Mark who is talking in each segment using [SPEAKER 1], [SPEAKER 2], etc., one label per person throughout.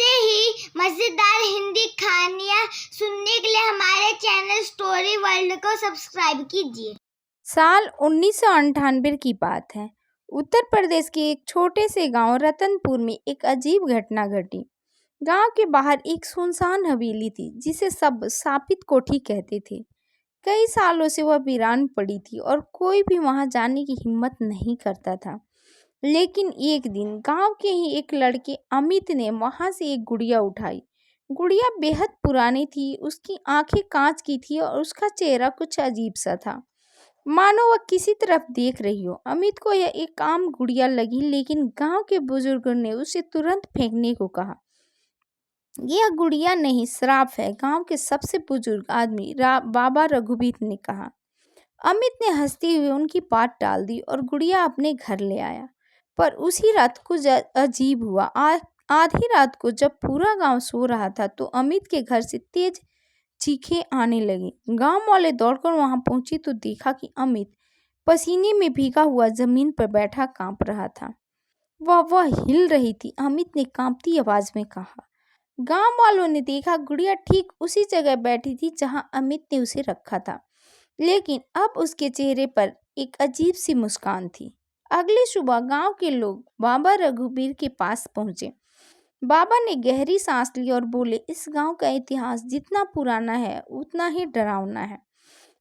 [SPEAKER 1] ऐसे ही मजेदार हिंदी कहानियाँ सुनने के लिए हमारे चैनल स्टोरी वर्ल्ड को सब्सक्राइब कीजिए।
[SPEAKER 2] साल 1998 की बात है। उत्तर प्रदेश के एक छोटे से गांव रतनपुर में एक अजीब घटना घटी। गांव के बाहर एक सुनसान हवेली थी जिसे सब शापित कोठी कहते थे। कई सालों से वह वीरान पड़ी थी और कोई भी वहां जाने की हिम्मत नहीं करता था। लेकिन एक दिन गांव के ही एक लड़के अमित ने वहां से एक गुड़िया उठाई। गुड़िया बेहद पुरानी थी, उसकी आंखें कांच की थी और उसका चेहरा कुछ अजीब सा था, मानो वह किसी तरफ देख रही हो। अमित को यह एक आम गुड़िया लगी, लेकिन गांव के बुजुर्गों ने उसे तुरंत फेंकने को कहा। यह गुड़िया नहीं, श्राप है, गांव के सबसे बुजुर्ग आदमी बाबा रघुवीर ने कहा। अमित ने हंसते हुए उनकी बात टाल दी और गुड़िया अपने घर ले आया। पर उसी रात कुछ अजीब हुआ। आधी रात को जब पूरा गांव सो रहा था तो अमित के घर से तेज चीखें आने लगी। गांव वाले दौड़कर वहां पहुंचे तो देखा कि अमित पसीने में भीगा हुआ जमीन पर बैठा कांप रहा था। वह हिल रही थी। अमित ने कांपती आवाज में कहा। गांव वालों ने देखा गुड़िया ठीक उसी जगह बैठी थी जहां अमित ने उसे रखा था, लेकिन अब उसके चेहरे पर एक अजीब सी मुस्कान थी। अगली सुबह गांव के लोग बाबा रघुवीर के पास पहुंचे। बाबा ने गहरी सांस ली और बोले, इस गांव का इतिहास जितना पुराना है उतना ही डरावना है।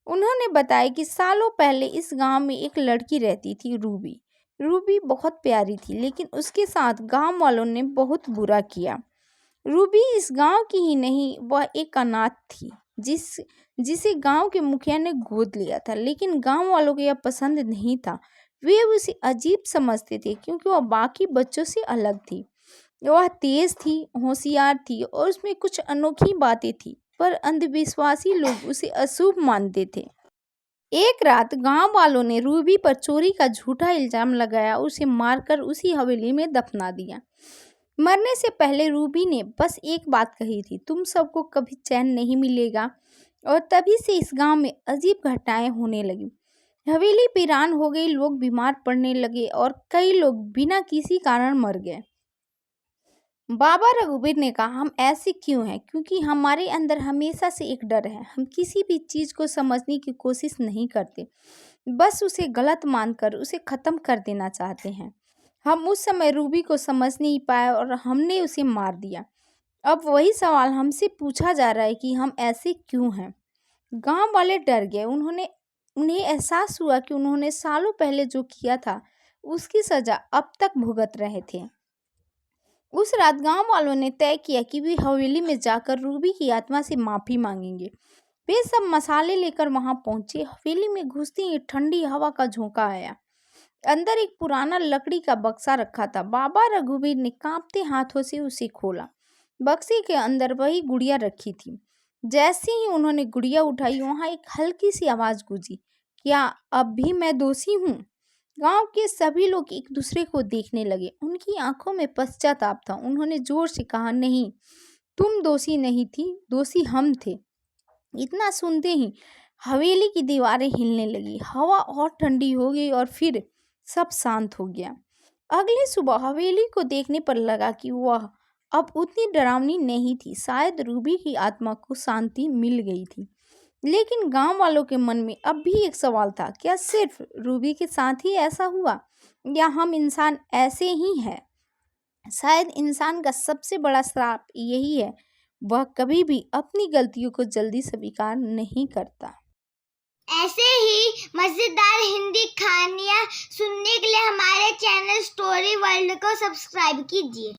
[SPEAKER 2] उन्होंने बताया कि सालों पहले इस गांव में एक लड़की रहती थी, रूबी। रूबी बहुत प्यारी थी, लेकिन उसके साथ गांव वालों ने बहुत बुरा किया। रूबी इस गांव की ही नहीं, वह एक अनाथ थी जिसे गांव के मुखिया ने गोद लिया था, लेकिन गांव वालों को यह पसंद नहीं था। वे उसे अजीब समझते थे क्योंकि वह बाकी बच्चों से अलग थी। वह तेज थी, होशियार थी और उसमें कुछ अनोखी बातें थी, पर अंधविश्वासी लोग उसे अशुभ मानते थे। एक रात गांव वालों ने रूबी पर चोरी का झूठा इल्जाम लगाया, उसे मारकर उसी हवेली में दफना दिया। मरने से पहले रूबी ने बस एक बात कही थी, तुम सबको कभी चैन नहीं मिलेगा। और तभी से इस गांव में अजीब घटनाएं होने लगी। हवेली वीरान हो गई, लोग बीमार पड़ने लगे और कई लोग बिना किसी कारण मर गए। बाबा रघुवीर ने कहा, हम ऐसे क्यों हैं? क्योंकि हमारे अंदर हमेशा से एक डर है। हम किसी भी चीज को समझने की कोशिश नहीं करते, बस उसे गलत मानकर उसे खत्म कर देना चाहते हैं। हम उस समय रूबी को समझ नहीं पाए और हमने उसे मार दिया। अब वही सवाल हमसे पूछा जा रहा है कि हम ऐसे क्यों हैं। गांव वाले डर गए। उन्हें एहसास हुआ कि उन्होंने सालों पहले जो किया था उसकी सजा अब तक भुगत रहे थे। उस रात गांव वालों ने तय किया कि वे हवेली में जाकर रूबी की आत्मा से माफी मांगेंगे। वे सब मसाले लेकर वहां पहुंचे। हवेली में घुसते ही ठंडी हवा का झोंका आया। अंदर एक पुराना लकड़ी का बक्सा रखा था। बाबा रघुवीर ने कांपते हाथों से उसे खोला। बक्से के अंदर वही गुड़िया रखी थी। जैसे ही उन्होंने गुड़िया उठाई, वहां एक हल्की सी आवाज गूंजी, क्या अब भी मैं दोषी हूँ? गांव के सभी लोग एक दूसरे को देखने लगे। उनकी आंखों में पश्चाताप था। उन्होंने जोर से कहा, नहीं, तुम दोषी नहीं थी, दोषी हम थे। इतना सुनते ही हवेली की दीवारें हिलने लगी, हवा और ठंडी हो गई और फिर सब शांत हो गया। अगली सुबह हवेली को देखने पर लगा कि वह अब उतनी डरावनी नहीं थी। शायद रूबी की आत्मा को शांति मिल गई थी। लेकिन गांव वालों के मन में अब भी एक सवाल था, क्या सिर्फ रूबी के साथ ही ऐसा हुआ या हम इंसान ऐसे ही हैं? शायद इंसान का सबसे बड़ा श्राप यही है, वह कभी भी अपनी गलतियों को जल्दी स्वीकार नहीं करता।
[SPEAKER 1] ऐसे ही मजेदार हिंदी कहानियाँ सुनने के लिए हमारे चैनल स्टोरी वर्ल्ड को सब्सक्राइब कीजिए।